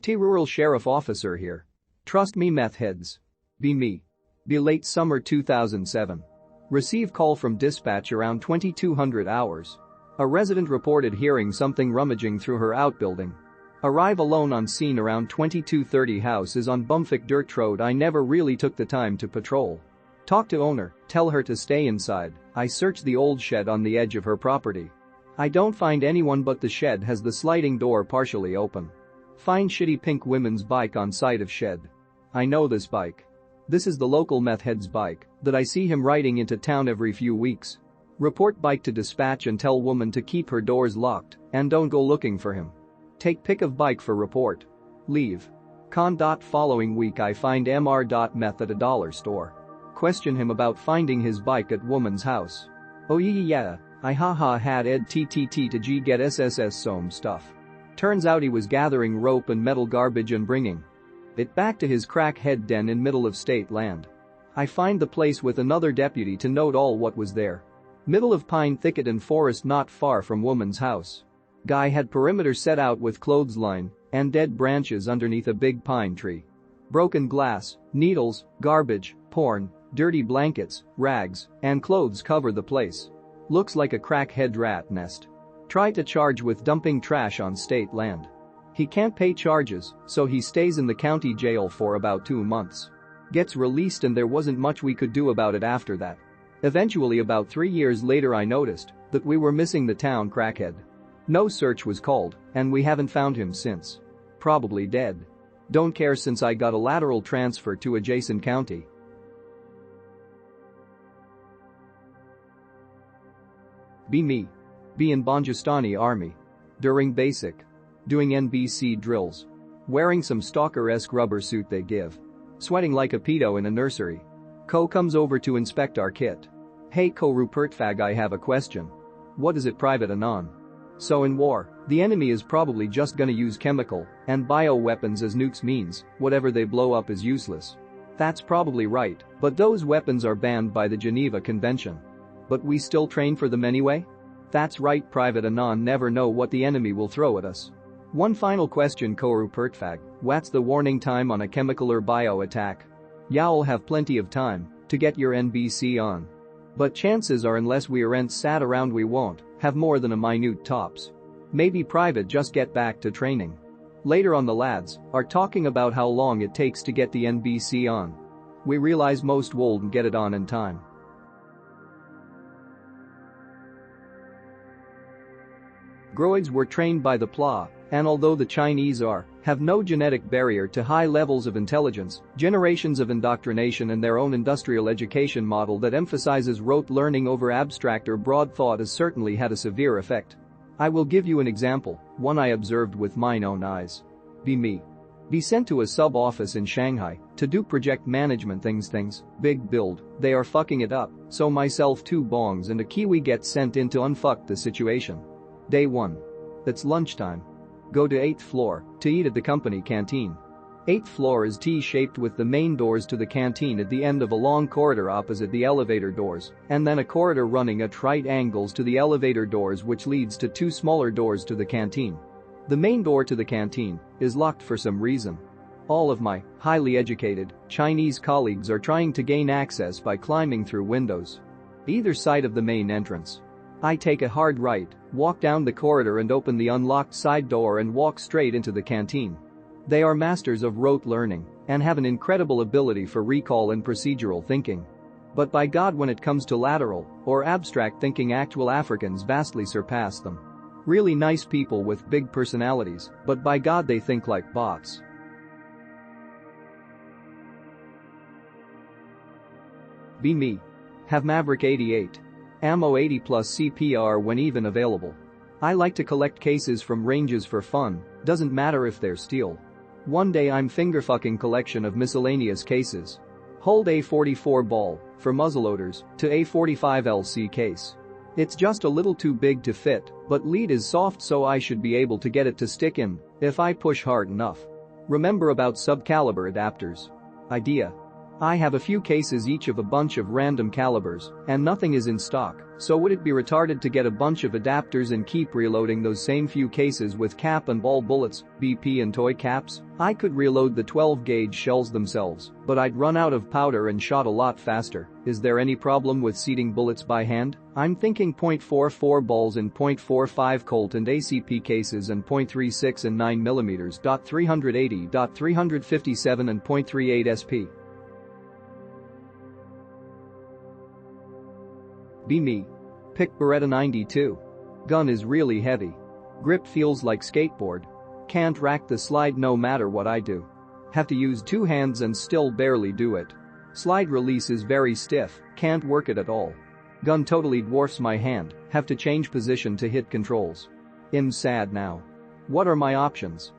T Rural Sheriff Officer here. Trust me meth heads. Be me. Be late summer 2007. Receive call from dispatch around 2200 hours. A resident reported hearing something rummaging through her outbuilding. Arrive alone on scene around 2230 house is on Bumfick Dirt Road. I never really took the time to patrol. Talk to owner, tell her to stay inside. I search the old shed on the edge of her property. I don't find anyone but the shed has the sliding door partially open. Find shitty pink women's bike on side of shed. I know this bike. This is the local meth head's bike that I see him riding into town every few weeks. Report bike to dispatch and tell woman to keep her doors locked and don't go looking for him. Take pic of bike for report. Leave. Following week I find Mr.Meth at a dollar store. Question him about finding his bike at woman's house. Oh yeah, I had ed ttt to g get sss some stuff. Turns out he was gathering rope and metal garbage and bringing it back to his crackhead den in middle of state land. I find the place with another deputy to note all what was there. Middle of pine thicket and forest not far from woman's house. Guy had perimeter set out with clothesline and dead branches underneath a big pine tree. Broken glass, needles, garbage, porn, dirty blankets, rags, and clothes cover the place. Looks like a crackhead rat nest. Try to charge with dumping trash on state land. He can't pay charges, so he stays in the county jail for about 2 months. Gets released and there wasn't much we could do about it after that. Eventually about 3 years later I noticed that we were missing the town crackhead. No search was called, and we haven't found him since. Probably dead. Don't care since I got a lateral transfer to adjacent county. Be me. Be in Banjastani Army. During basic. Doing NBC drills. Wearing some stalker-esque rubber suit they give. Sweating like a pedo in a nursery. Co comes over to inspect our kit. Hey Co Rupertfag, I have a question. What is it, Private Anon? So in war, the enemy is probably just gonna use chemical and bio-weapons as nukes means whatever they blow up is useless. That's probably right, but those weapons are banned by the Geneva Convention. But we still train for them anyway? That's right, Private Anon, never know what the enemy will throw at us. One final question, Co Rupertfag, what's the warning time on a chemical or bio attack? Y'all have plenty of time to get your NBC on. But chances are unless we aren't sat around we won't have more than a minute tops. Maybe Private just get back to training. Later on the lads are talking about how long it takes to get the NBC on. We realize most won't get it on in time. Droids were trained by the PLA, and although the Chinese have no genetic barrier to high levels of intelligence, generations of indoctrination and their own industrial education model that emphasizes rote learning over abstract or broad thought has certainly had a severe effect. I will give you an example, one I observed with mine own eyes. Be me. Be sent to a sub-office in Shanghai to do project management things, big build, they are fucking it up, so myself 2 bongs and a Kiwi get sent in to unfuck the situation. Day 1. It's lunchtime. Go to 8th floor to eat at the company canteen. 8th floor is T-shaped with the main doors to the canteen at the end of a long corridor opposite the elevator doors, and then a corridor running at right angles to the elevator doors which leads to 2 smaller doors to the canteen. The main door to the canteen is locked for some reason. All of my highly educated Chinese colleagues are trying to gain access by climbing through windows. Either side of the main entrance. I take a hard right, walk down the corridor and open the unlocked side door and walk straight into the canteen. They are masters of rote learning and have an incredible ability for recall and procedural thinking. But by God, when it comes to lateral or abstract thinking, actual Africans vastly surpass them. Really nice people with big personalities, but by God they think like bots. Be me. Have Maverick 88. Ammo 80 plus CPR when even available. I like to collect cases from ranges for fun, doesn't matter if they're steel. One day I'm fingerfucking collection of miscellaneous cases. Hold A44 ball for muzzleloaders to A45 LC case. It's just a little too big to fit, but lead is soft so I should be able to get it to stick in if I push hard enough. Remember about subcaliber adapters. Idea. I have a few cases each of a bunch of random calibers, and nothing is in stock, so would it be retarded to get a bunch of adapters and keep reloading those same few cases with cap and ball bullets, BP and toy caps? I could reload the 12-gauge shells themselves, but I'd run out of powder and shot a lot faster. Is there any problem with seating bullets by hand? I'm thinking .44 balls in .45 Colt and ACP cases and .36 and 9mm. .380. .357 and .38 SP. Be me. Pick Beretta 92. Gun is really heavy. Grip feels like skateboard. Can't rack the slide no matter what I do. Have to use two hands and still barely do it. Slide release is very stiff, can't work it at all. Gun totally dwarfs my hand, have to change position to hit controls. I'm sad now. What are my options?